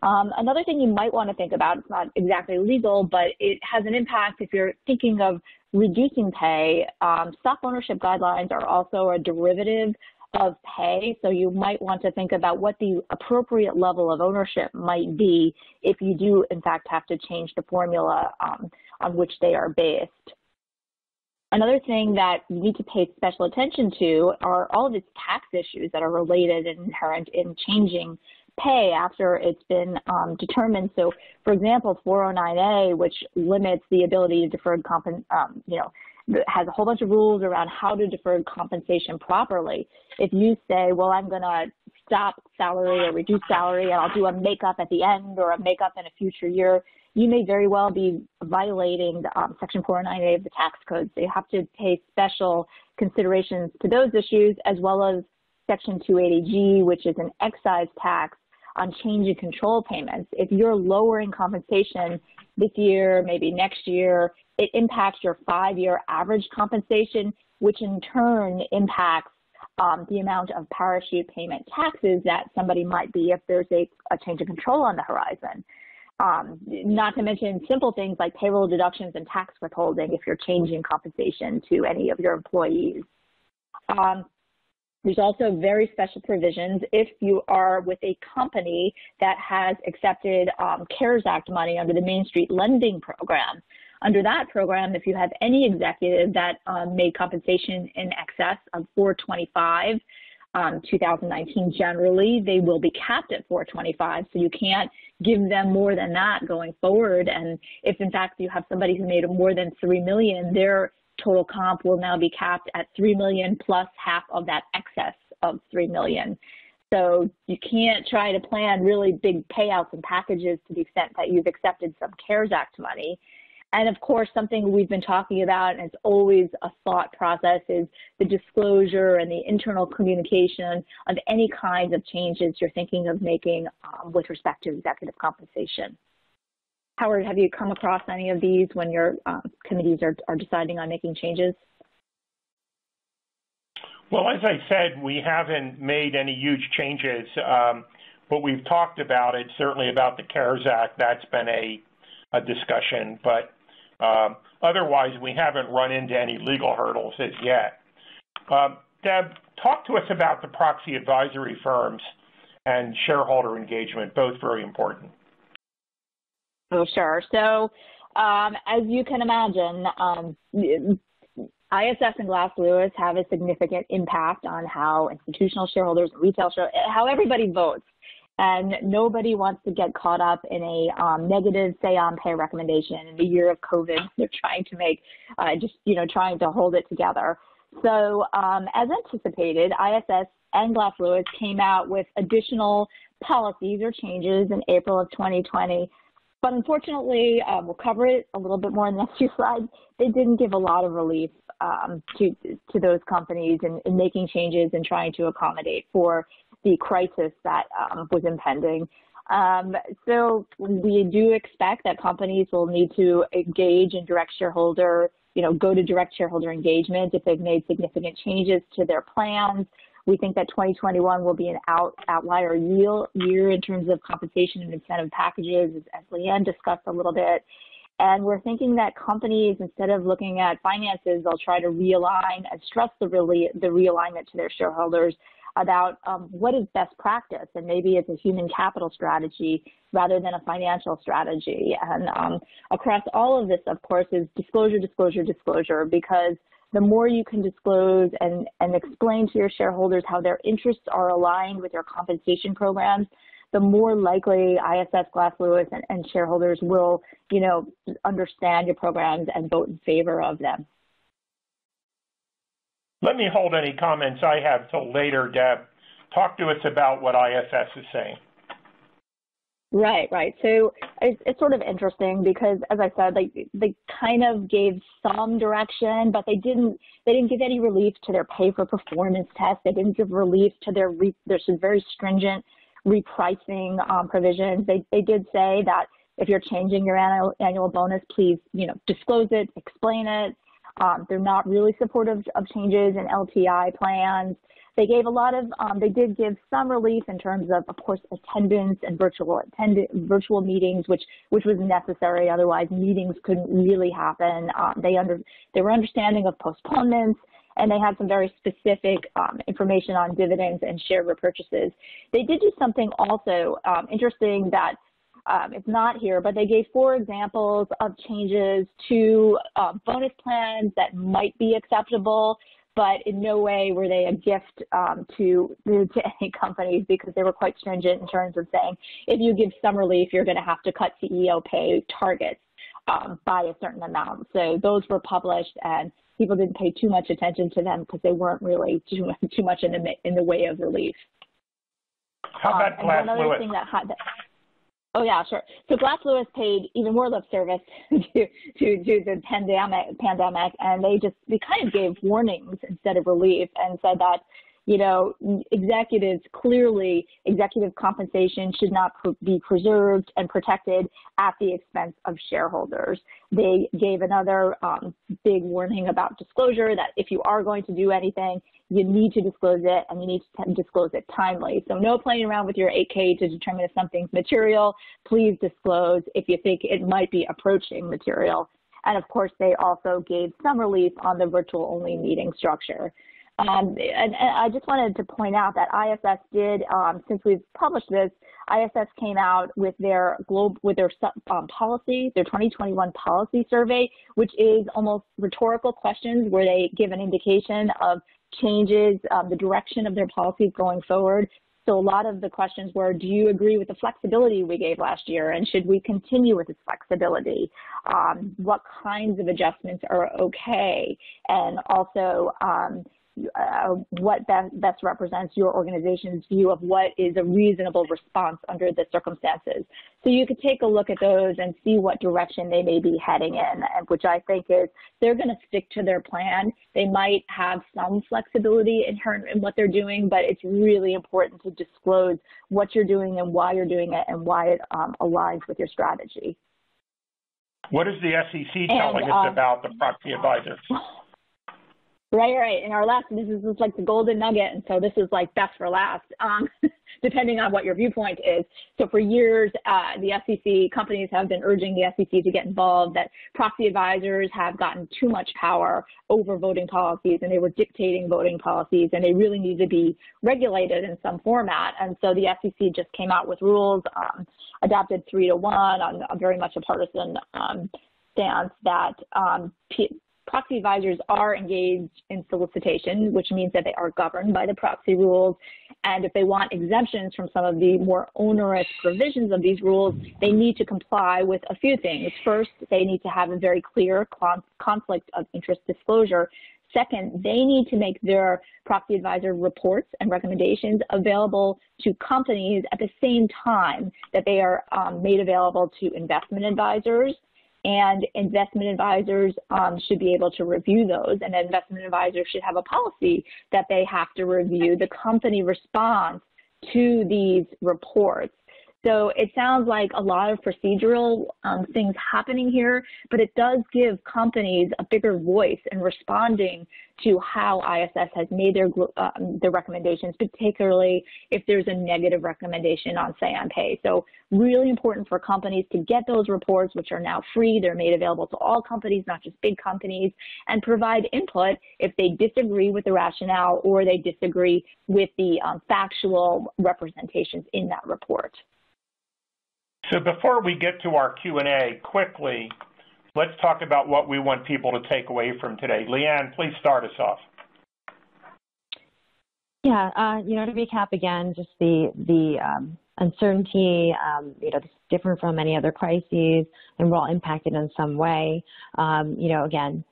Another thing you might want to think about, it's not exactly legal, but it has an impact if you're thinking of reducing pay. Stock ownership guidelines are also a derivative of pay, so you might want to think about what the appropriate level of ownership might be if you do, in fact, have to change the formula on which they are based. Another thing that you need to pay special attention to are all of its tax issues that are related and inherent in changing pay after it's been determined. So, for example, 409A, which limits the ability to deferred has a whole bunch of rules around how to defer compensation properly. If you say, well, I'm going to stop salary or reduce salary and I'll do a makeup at the end or a makeup in a future year, you may very well be violating Section 409A of the tax code. So you have to pay special considerations to those issues, as well as Section 280G, which is an excise tax on change in control payments. If you're lowering compensation this year, maybe next year, it impacts your 5-year average compensation, which in turn impacts the amount of parachute payment taxes that somebody might be if there's a change in control on the horizon. Not to mention simple things like payroll deductions and tax withholding if you're changing compensation to any of your employees. There's also very special provisions if you are with a company that has accepted CARES Act money under the Main Street Lending Program. Under that program, if you have any executive that made compensation in excess of $425, 2019 generally, they will be capped at $425, so you can't give them more than that going forward. And if in fact you have somebody who made more than $3 million, their total comp will now be capped at $3 million plus half of that excess of $3 million. So you can't try to plan really big payouts and packages to the extent that you've accepted some CARES Act money. And of course, something we've been talking about, and it's always a thought process, is the disclosure and the internal communication of any kinds of changes you're thinking of making with respect to executive compensation. Howard, have you come across any of these when your committees are deciding on making changes? Well, as I said, we haven't made any huge changes. What we've talked about, it's certainly about the CARES Act. That's been a discussion, but otherwise we haven't run into any legal hurdles as yet. Deb, talk to us about the proxy advisory firms and shareholder engagement, both very important. Oh, sure. So as you can imagine, ISS and Glass Lewis have a significant impact on how institutional shareholders, retail shareholders, how everybody votes. And nobody wants to get caught up in a negative say-on-pay recommendation in the year of COVID. They're trying to make, trying to hold it together. So as anticipated, ISS and Glass Lewis came out with additional policies or changes in April of 2020. But unfortunately, we'll cover it a little bit more in the next few slides. They didn't give a lot of relief to those companies in making changes and trying to accommodate for the crisis that was impending. So we do expect that companies will need to engage in direct shareholder, go to direct shareholder engagement if they've made significant changes to their plans. We think that 2021 will be an outlier year in terms of compensation and incentive packages, as Leanne discussed a little bit. And we're thinking that companies, instead of looking at finances, they'll try to realign and stress the realignment to their shareholders about what is best practice, and maybe it's a human capital strategy rather than a financial strategy. And across all of this, of course, is disclosure, disclosure, disclosure, because the more you can disclose and explain to your shareholders how their interests are aligned with your compensation programs, the more likely ISS, Glass Lewis, and shareholders will, understand your programs and vote in favor of them. Let me hold any comments I have till later, Deb. Talk to us about what ISS is saying. Right. So it's sort of interesting because, as I said, they kind of gave some direction, but they didn't give any relief to their pay for performance test. They didn't give relief to there's some very stringent repricing provisions. They did say that if you're changing your annual bonus, please disclose it, explain it. They're not really supportive of changes in LTI plans. They gave a lot of, they did give some relief in terms of course, attendance and virtual meetings, which was necessary. Otherwise, meetings couldn't really happen. They were understanding of postponements, and they had some very specific information on dividends and share repurchases. They did do something also interesting that it's not here, but they gave 4 examples of changes to bonus plans that might be acceptable, but in no way were they a gift to any companies, because they were quite stringent in terms of saying, if you give some relief, you're going to have to cut CEO pay targets by a certain amount. So those were published, and people didn't pay too much attention to them because they weren't really too much in the way of relief. How about Glass Lewis? Oh yeah, sure. So Glass Lewis paid even more lip service to the pandemic, and they kind of gave warnings instead of relief, and said that executive compensation should not be preserved and protected at the expense of shareholders. They gave another big warning about disclosure, that if you are going to do anything, you need to disclose it, and you need to disclose it timely. So no playing around with your 8K to determine if something's material. Please disclose if you think it might be approaching material. And of course, they also gave some relief on the virtual-only meeting structure. And I just wanted to point out that ISS did, since we've published this, ISS came out with their policy, their 2021 policy survey, which is almost rhetorical questions where they give an indication of changes, the direction of their policies going forward. So a lot of the questions were, do you agree with the flexibility we gave last year, and should we continue with this flexibility? What kinds of adjustments are okay? And also, what best represents your organization's view of what is a reasonable response under the circumstances. So you could take a look at those and see what direction they may be heading in, which I think is they're going to stick to their plan. They might have some flexibility inherent in what they're doing, but it's really important to disclose what you're doing and why you're doing it and why it aligns with your strategy. What is the SEC telling us about the proxy advisors? Right. In our last, this is like the golden nugget, and so this is like best for last, depending on what your viewpoint is. So for years, the SEC, companies have been urging the SEC to get involved, that proxy advisors have gotten too much power over voting policies, and they were dictating voting policies, and they really need to be regulated in some format. And so the SEC just came out with rules, adopted 3-1 on very much a partisan stance, that proxy advisors are engaged in solicitation, which means that they are governed by the proxy rules. And if they want exemptions from some of the more onerous provisions of these rules, they need to comply with a few things. First, they need to have a very clear conflict of interest disclosure. Second, they need to make their proxy advisor reports and recommendations available to companies at the same time that they are made available to investment advisors. And investment advisors should be able to review those, and investment advisors should have a policy that they have to review the company response to these reports. So it sounds like a lot of procedural things happening here, but it does give companies a bigger voice in responding to how ISS has made their recommendations, particularly if there's a negative recommendation on say on pay. So really important for companies to get those reports, which are now free. They're made available to all companies, not just big companies, and provide input if they disagree with the rationale or they disagree with the factual representations in that report. So before we get to our Q&A, quickly, let's talk about what we want people to take away from today. Leanne, please start us off. Yeah, to recap again, just the uncertainty. This is different from many other crises, and we're all impacted in some way. Again,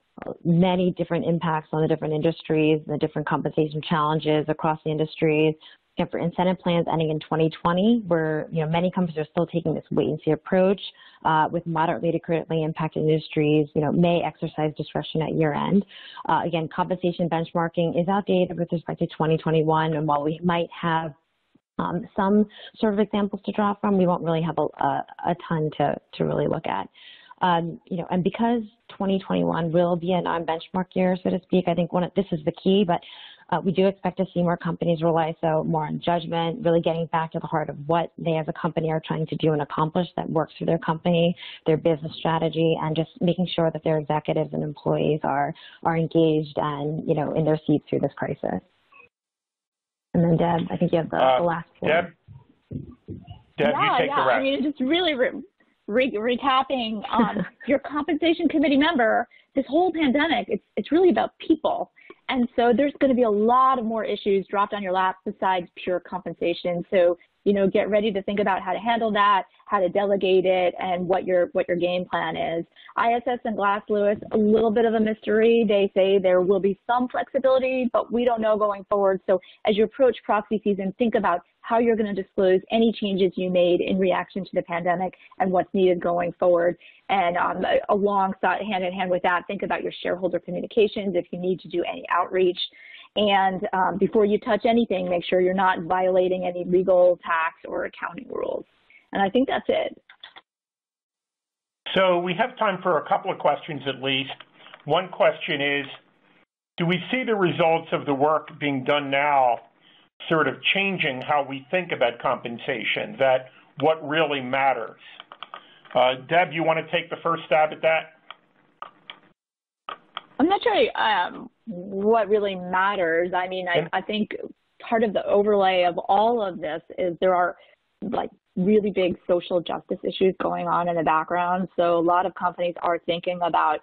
many different impacts on the different industries, the different compensation challenges across the industries. And for incentive plans ending in 2020, where many companies are still taking this wait-and-see approach, with moderately to critically impacted industries, may exercise discretion at year-end. Again, compensation benchmarking is outdated with respect to 2021, and while we might have some sort of examples to draw from, we won't really have a ton to really look at. And because 2021 will be a non-benchmark year, so to speak, I think this is the key, but we do expect to see more companies rely more on judgment, really getting back to the heart of what they as a company are trying to do and accomplish that works for their company, their business strategy, and just making sure that their executives and employees are engaged and, in their seats through this crisis. And then Deb, I think you have the last one. Deb, you take the rest. I mean, just really recapping, your compensation committee member, this whole pandemic, it's really about people. And so there's going to be a lot of more issues dropped on your lap besides pure compensation. So, get ready to think about how to handle that, how to delegate it, and what your game plan is. ISS and Glass Lewis, a little bit of a mystery. They say there will be some flexibility, but we don't know going forward. So as you approach proxy season, think about how you're going to disclose any changes you made in reaction to the pandemic and what's needed going forward. And alongside, hand in hand with that, think about your shareholder communications if you need to do any outreach. And before you touch anything, make sure you're not violating any legal, tax, or accounting rules. And I think that's it. So we have time for a couple of questions at least. One question is, do we see the results of the work being done now sort of changing how we think about compensation, that what really matters? Deb, you want to take the first stab at that? I'm not sure what really matters. I mean, I think part of the overlay of all of this is there are really big social justice issues going on in the background. So a lot of companies are thinking about,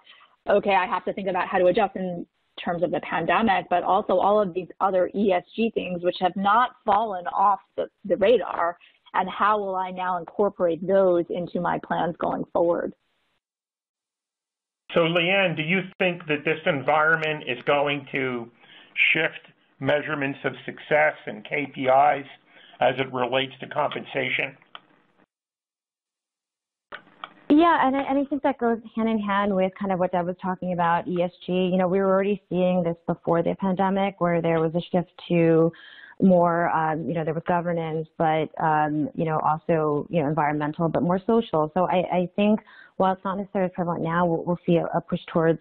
okay, I have to think about how to adjust in terms of the pandemic, but also all of these other ESG things which have not fallen off the radar, and how will I now incorporate those into my plans going forward? So Leanne, do you think that this environment is going to shift measurements of success and KPIs as it relates to compensation? Yeah, and I think that goes hand in hand with kind of what Deb was talking about, ESG. We were already seeing this before the pandemic, where there was a shift to more, there was governance, but, also, environmental, but more social. So I think while it's not necessarily prevalent now, we'll see a push towards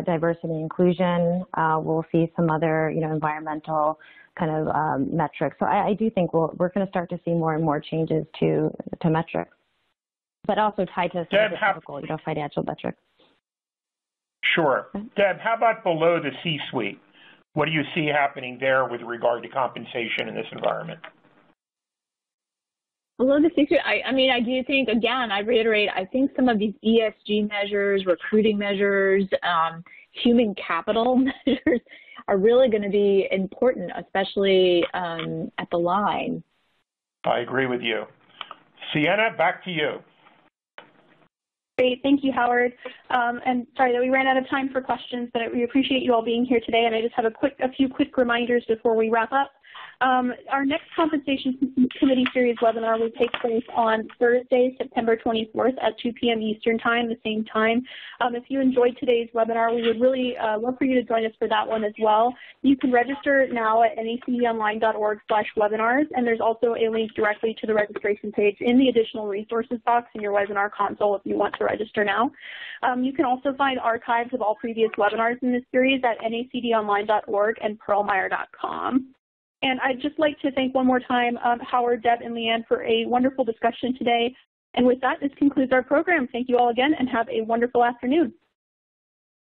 diversity and inclusion. We'll see some other, environmental kind of metrics. So I do think we're going to start to see more and more changes to metrics, but also tied to typical, financial metrics. Sure. Deb, how about below the C-suite? What do you see happening there with regard to compensation in this environment? Below the C-suite, I do think, again, I reiterate, I think some of these ESG measures, recruiting measures, human capital measures are really going to be important, especially at the line. I agree with you. Sienna, back to you. Great, thank you, Howard. And sorry that we ran out of time for questions, but we appreciate you all being here today. And I just have a few quick reminders before we wrap up. Our next Compensation Committee Series webinar will take place on Thursday, September 24th at 2 p.m. Eastern Time, the same time. If you enjoyed today's webinar, we would really love for you to join us for that one as well. You can register now at nacdonline.org/webinars, and there's also a link directly to the registration page in the additional resources box in your webinar console if you want to register now. You can also find archives of all previous webinars in this series at nacdonline.org and pearlmeyer.com. And I'd just like to thank one more time Howard, Deb, and Leanne for a wonderful discussion today. And with that, this concludes our program. Thank you all again, and have a wonderful afternoon.